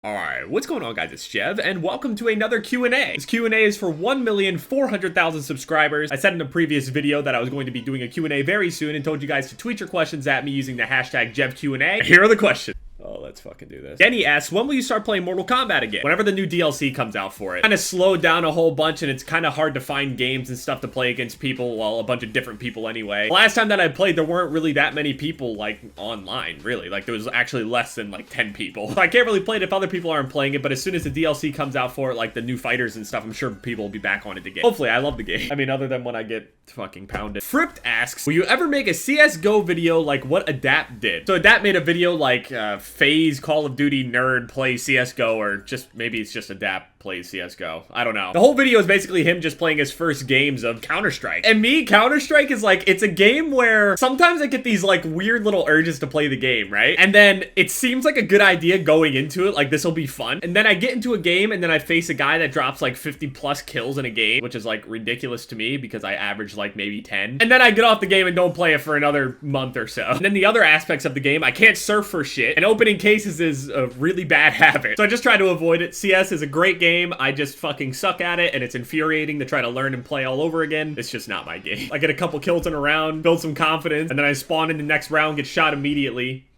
Alright, what's going on guys, it's Jev, and welcome to another Q&A. This Q&A is for 1,400,000 subscribers. I said in a previous video that I was going to be doing a Q&A very soon and told you guys to tweet your questions at me using the hashtag JevQA. Here are the questions. Oh, let's fucking do this. Denny asks, when will you start playing Mortal Kombat again? Whenever the new DLC comes out for it. Kind of slowed down a whole bunch and it's kind of hard to find games and stuff to play against people, well, a bunch of different people anyway. Last time that I played, there weren't really that many people, like, online, really. Like, there was actually less than, like, 10 people. So I can't really play it if other people aren't playing it, but as soon as the DLC comes out for it, like, the new fighters and stuff, I'm sure people will be back on it again. Hopefully, I love the game. I mean, other than when I get fucking pounded. Fripped asks, will you ever make a CSGO video like what Adapt did? So Adapt made a video like, FaZe Call of Duty nerd play CSGO, or just, maybe it's just Adapt plays CSGO. I don't know. The whole video is basically him just playing his first games of Counter-Strike. And me, Counter-Strike is like, it's a game where sometimes I get these like weird little urges to play the game, right? And then it seems like a good idea going into it, like this will be fun. And then I get into a game and then I face a guy that drops like 50 plus kills in a game, which is like ridiculous to me because I average like maybe 10. And then I get off the game and don't play it for another month or so. And then the other aspects of the game, I can't surf for shit. And opening cases is a really bad habit. So I just try to avoid it. CS is a great game. I just fucking suck at it and it's infuriating to try to learn and play all over again. It's just not my game. I get a couple kills in a round, build some confidence, and then I spawn in the next round, get shot immediately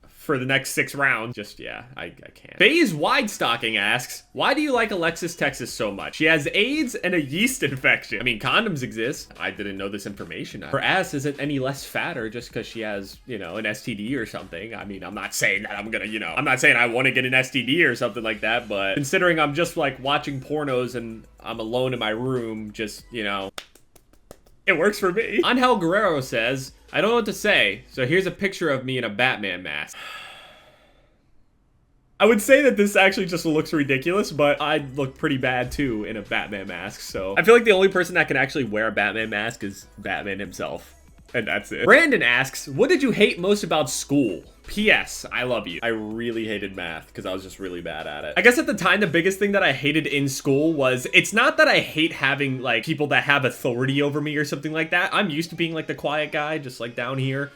for the next 6 rounds. Just, yeah, I can't. FaZe Wide Stocking asks, why do you like Alexis Texas so much? She has AIDS and a yeast infection. I mean, condoms exist. I didn't know this information. Her ass isn't any less fatter just because she has, you know, an STD or something. I mean, I'm not saying that I'm gonna, you know, I'm not saying I want to get an STD or something like that, but considering I'm just like watching pornos and I'm alone in my room, just, you know, it works for me. Angel Guerrero says, I don't know what to say, so here's a picture of me in a Batman mask. I would say that this actually just looks ridiculous, but I look pretty bad too in a Batman mask, so. I feel like the only person that can actually wear a Batman mask is Batman himself. And that's it. Brandon asks, what did you hate most about school? P.S. I love you. I really hated math because I was just really bad at it. I guess at the time, the biggest thing that I hated in school was, it's not that I hate having like people that have authority over me or something like that. I'm used to being like the quiet guy, just like down here.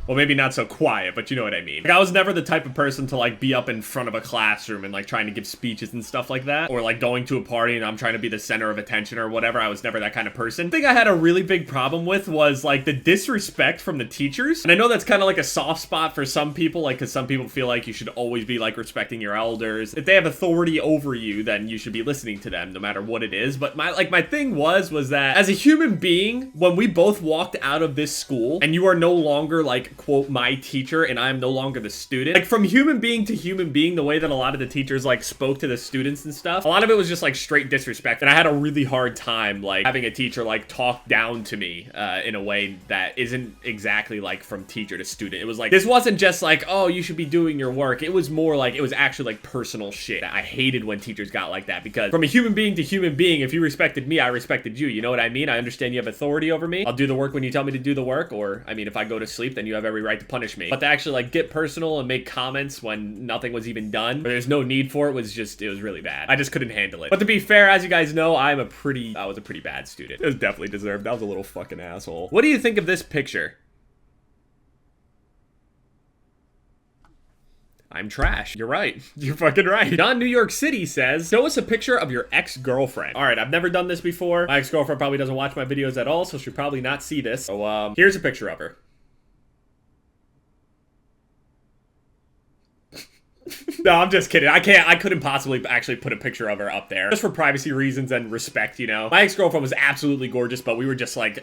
Well, maybe not so quiet, but you know what I mean. Like, I was never the type of person to, like, be up in front of a classroom and, like, trying to give speeches and stuff like that. Or, like, going to a party and I'm trying to be the center of attention or whatever. I was never that kind of person. The thing I had a really big problem with was, like, the disrespect from the teachers. And I know that's kind of like a soft spot for some people, like, because some people feel like you should always be, like, respecting your elders. If they have authority over you, then you should be listening to them, no matter what it is. But my thing was that as a human being, when we both walked out of this school and you are no longer, like, quote, my teacher, and I'm no longer the student. Like, from human being to human being, the way that a lot of the teachers, like, spoke to the students and stuff, a lot of it was just, like, straight disrespect, and I had a really hard time, like, having a teacher, like, talk down to me, in a way that isn't exactly, like, from teacher to student. It was, like, this wasn't just, like, oh, you should be doing your work. It was more, like, it was actually, like, personal shit. I hated when teachers got like that, because from a human being to human being, if you respected me, I respected you. You know what I mean? I understand you have authority over me. I'll do the work when you tell me to do the work, or, I mean, if I go to sleep, then you have every right to punish me. But to actually like get personal and make comments when nothing was even done, or there's no need for it, was just, it was really bad. I just couldn't handle it. But to be fair, as you guys know, I was a pretty bad student. It was definitely deserved. I was a little fucking asshole. What do you think of this picture? I'm trash. You're right. You're fucking right. Don New York City says, show us a picture of your ex-girlfriend. All right, I've never done this before. My ex-girlfriend probably doesn't watch my videos at all, so she'll probably not see this. So, here's a picture of her. No, I'm just kidding. I couldn't possibly actually put a picture of her up there. Just for privacy reasons and respect, you know. My ex-girlfriend was absolutely gorgeous, but we were just like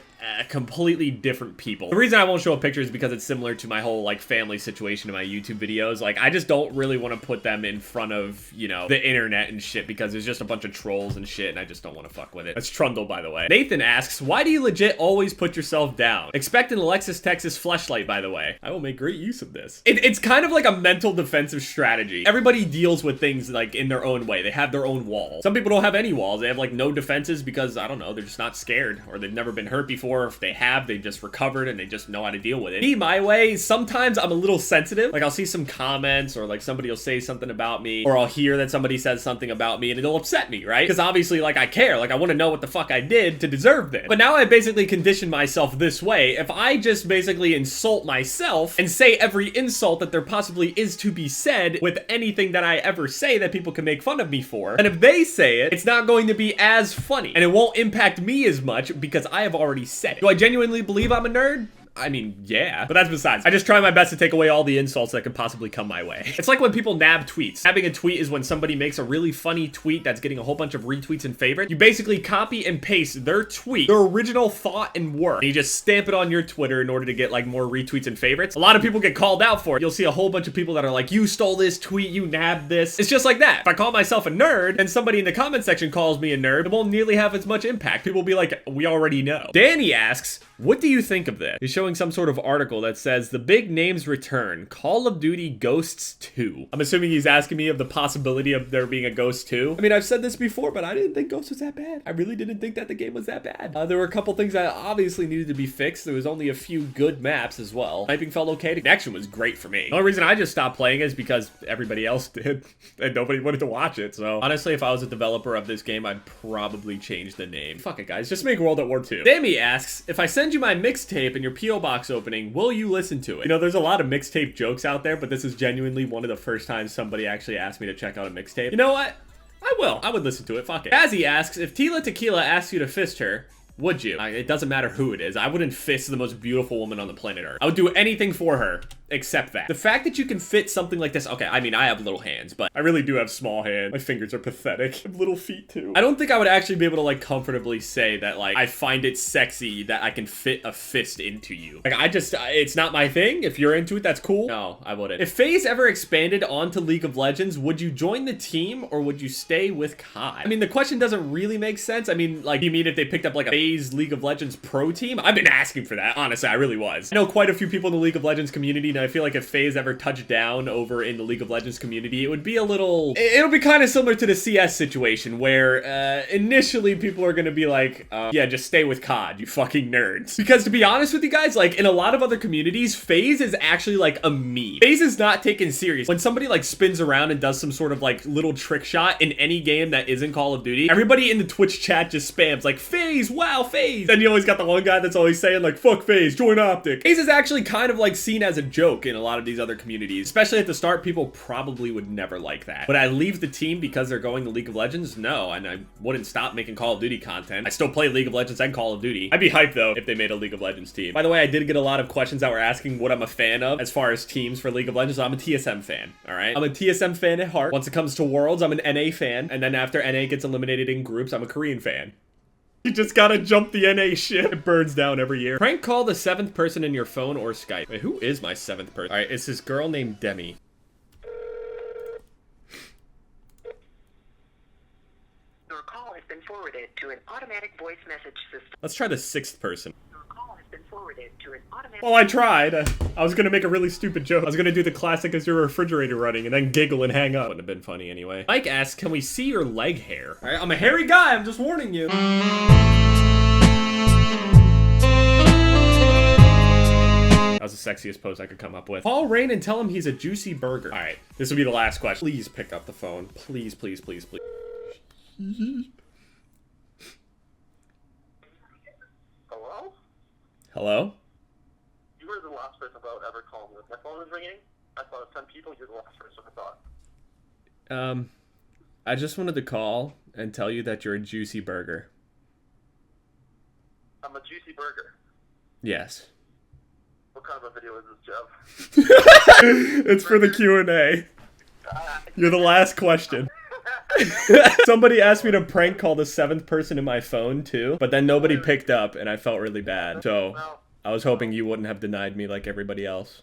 completely different people. The reason I won't show a picture is because it's similar to my whole like family situation in my YouTube videos. Like, I just don't really want to put them in front of, you know, the internet and shit, because there's just a bunch of trolls and shit and I just don't want to fuck with it. That's Trundle, by the way. Nathan asks, why do you legit always put yourself down? Expect an Alexis Texas fleshlight, by the way. I will make great use of this. It's kind of like a mental defensive strategy. Everybody deals with things like in their own way. They have their own walls. Some people don't have any walls. They have like no defenses because, I don't know, they're just not scared, or they've never been hurt before. If they have, they've just recovered and they just know how to deal with it. Me, my way, sometimes I'm a little sensitive. Like, I'll see some comments, or like somebody will say something about me, or I'll hear that somebody says something about me and it'll upset me, right? Because obviously, like, I care. Like, I want to know what the fuck I did to deserve this. But now I basically conditioned myself this way. If I just basically insult myself and say every insult that there possibly is to be said with anything that I ever say that people can make fun of me for. And if they say it, it's not going to be as funny. And it won't impact me as much because I have already said it. Do I genuinely believe I'm a nerd? I mean, yeah, but that's besides. I just try my best to take away all the insults that could possibly come my way. It's like when people nab tweets. Nabbing a tweet is when somebody makes a really funny tweet that's getting a whole bunch of retweets and favorites. You basically copy and paste their tweet, their original thought and word, and you just stamp it on your Twitter in order to get like more retweets and favorites. A lot of people get called out for it. You'll see a whole bunch of people that are like, you stole this tweet, you nabbed this. It's just like that. If I call myself a nerd and somebody in the comment section calls me a nerd, it won't nearly have as much impact. People will be like, we already know. Danny asks, what do you think of this? He's showing some sort of article that says the big names return, Call of Duty Ghosts 2. I'm assuming he's asking me of the possibility of there being a Ghost 2. I mean, I've said this before, but I didn't think Ghost was that bad. I really didn't think that the game was that bad. There were a couple things that obviously needed to be fixed. There was only a few good maps as well. Sniping felt okay. The connection was great for me. The only reason I just stopped playing is because everybody else did and nobody wanted to watch it. So honestly, if I was a developer of this game, I'd probably change the name. Fuck it, guys. Just make World at War 2. Sammy asks, if I send you my mixtape and your P.O. box opening, will you listen to it? You know, there's a lot of mixtape jokes out there, but this is genuinely one of the first times somebody actually asked me to check out a mixtape. You know what? I will. I would listen to it. Fuck it. Azzy asks, if Tila Tequila asks you to fist her, would you? It doesn't matter who it is. I wouldn't fist the most beautiful woman on the planet Earth. I would do anything for her except that. The fact that you can fit something like this, okay, I mean, I have little hands, but I really do have small hands. My fingers are pathetic. I have little feet too. I don't think I would actually be able to like comfortably say that like I find it sexy that I can fit a fist into you. Like it's not my thing. If you're into it, that's cool. No, I wouldn't. If FaZe ever expanded onto League of Legends, would you join the team or would you stay with COD? I mean, the question doesn't really make sense. I mean, like, you mean if they picked up like a FaZe League of Legends pro team? I've been asking for that. Honestly, I really was. I know quite a few people in the League of Legends community, and I feel like if FaZe ever touched down over in the League of Legends community, it would be a little... It'll be kind of similar to the CS situation, where initially people are gonna be like, yeah, just stay with COD, you fucking nerds. Because to be honest with you guys, like, in a lot of other communities, FaZe is actually like a meme. FaZe is not taken serious. When somebody like spins around and does some sort of like little trick shot in any game that isn't Call of Duty, everybody in the Twitch chat just spams like, FaZe, wow, FaZe. Then you always got the one guy that's always saying like, fuck FaZe, join Optic. FaZe is actually kind of like seen as a joke in a lot of these other communities. Especially at the start, people probably would never like that. Would I leave the team because they're going to League of Legends? No, and I wouldn't stop making Call of Duty content. I still play League of Legends and Call of Duty. I'd be hyped though if they made a League of Legends team. By the way, I did get a lot of questions that were asking what I'm a fan of as far as teams for League of Legends. I'm a TSM fan, all right? I'm a TSM fan at heart. Once it comes to Worlds, I'm an NA fan, and then after NA gets eliminated in groups, I'm a Korean fan. You just gotta jump the NA shit. It burns down every year. Prank call the 7th person in your phone or Skype. Wait, who is my 7th person? All right, it's this girl named Demi. Your call has been forwarded to an automatic voice message system. Let's try the 6th person. Your call has been forwarded to an automatic... Well, I tried. I was gonna make a really stupid joke. I was gonna do the classic "is your refrigerator running" and then giggle and hang up. Wouldn't have been funny anyway. Mike asks, can we see your leg hair? All right, I'm a hairy guy. I'm just warning you. That was the sexiest pose I could come up with. Call Rain and tell him he's a juicy burger. All right, this will be the last question. Please pick up the phone. Please, please, please, please. Hello? Hello? You were the last person I would ever call me. My phone was ringing. I thought of 10 people. You're the last person I thought. I just wanted to call and tell you that you're a juicy burger. I'm a juicy burger. Yes. What kind of a video is this, Jeff? It's for the Q&A. You're the last question. Somebody asked me to prank call the 7th person in my phone too, but then nobody picked up and I felt really bad. So I was hoping you wouldn't have denied me like everybody else.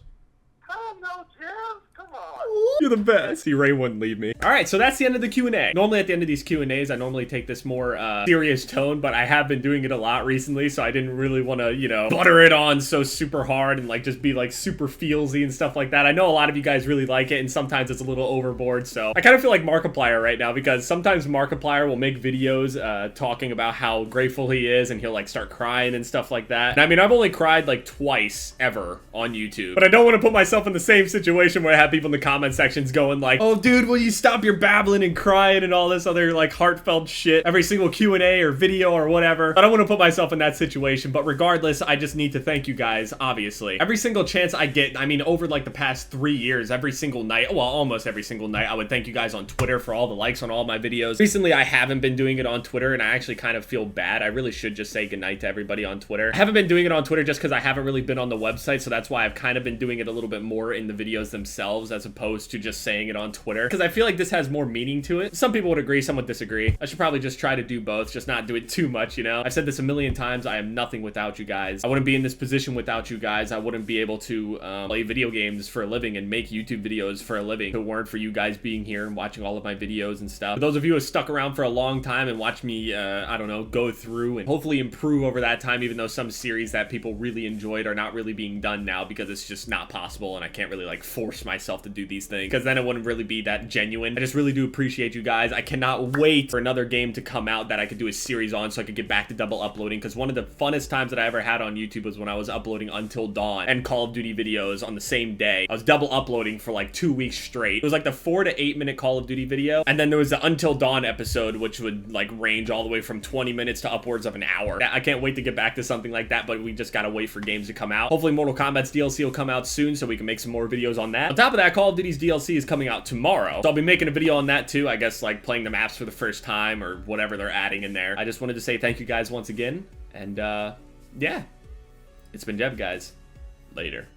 Oh no, Jeff! Come on! You're the best. See, Ray wouldn't leave me. All right, so that's the end of the Q&A. Normally at the end of these Q&As, I normally take this more serious tone, but I have been doing it a lot recently, so I didn't really want to, you know, butter it on so super hard and like just be like super feelsy and stuff like that. I know a lot of you guys really like it, and sometimes it's a little overboard, so I kind of feel like Markiplier right now, because sometimes Markiplier will make videos talking about how grateful he is, and he'll like start crying and stuff like that. And I mean, I've only cried like twice ever on YouTube, but I don't want to put myself in the same situation where I have people in the comments comment sections going like, oh dude, will you stop your babbling and crying and all this other like heartfelt shit every single Q&A or video or whatever. I don't want to put myself in that situation, but regardless, I just need to thank you guys, obviously. Every single chance I get, I mean, over like the past 3 years, every single night, well, almost every single night, I would thank you guys on Twitter for all the likes on all my videos. Recently, I haven't been doing it on Twitter, and I actually kind of feel bad. I really should just say goodnight to everybody on Twitter. I haven't been doing it on Twitter just because I haven't really been on the website, so that's why I've kind of been doing it a little bit more in the videos themselves as opposed to just saying it on Twitter, because I feel like this has more meaning to it. Some people would agree, some would disagree. I should probably just try to do both, just not do it too much, you know? I've said this a million times, I am nothing without you guys. I wouldn't be in this position without you guys. I wouldn't be able to play video games for a living and make YouTube videos for a living if it weren't for you guys being here and watching all of my videos and stuff. For those of you who have stuck around for a long time and watched me, I don't know, go through and hopefully improve over that time, even though some series that people really enjoyed are not really being done now because it's just not possible and I can't really like force myself to do these things because then it wouldn't really be that genuine. I just really do appreciate you guys. I cannot wait for another game to come out that I could do a series on so I could get back to double uploading, because one of the funnest times that I ever had on YouTube was when I was uploading Until Dawn and Call of Duty videos on the same day. I was double uploading for like 2 weeks straight. It was like the 4 to 8 minute Call of Duty video, and then there was the Until Dawn episode, which would like range all the way from 20 minutes to upwards of an hour. I can't wait to get back to something like that, but we just gotta wait for games to come out. Hopefully Mortal Kombat's DLC will come out soon so we can make some more videos on that. On top of that, Call of Duty's DLC is coming out tomorrow, so I'll be making a video on that too. I guess like playing the maps for the first time or whatever they're adding in there. I just wanted to say thank you guys once again, and yeah, it's been Jeb, guys. Later.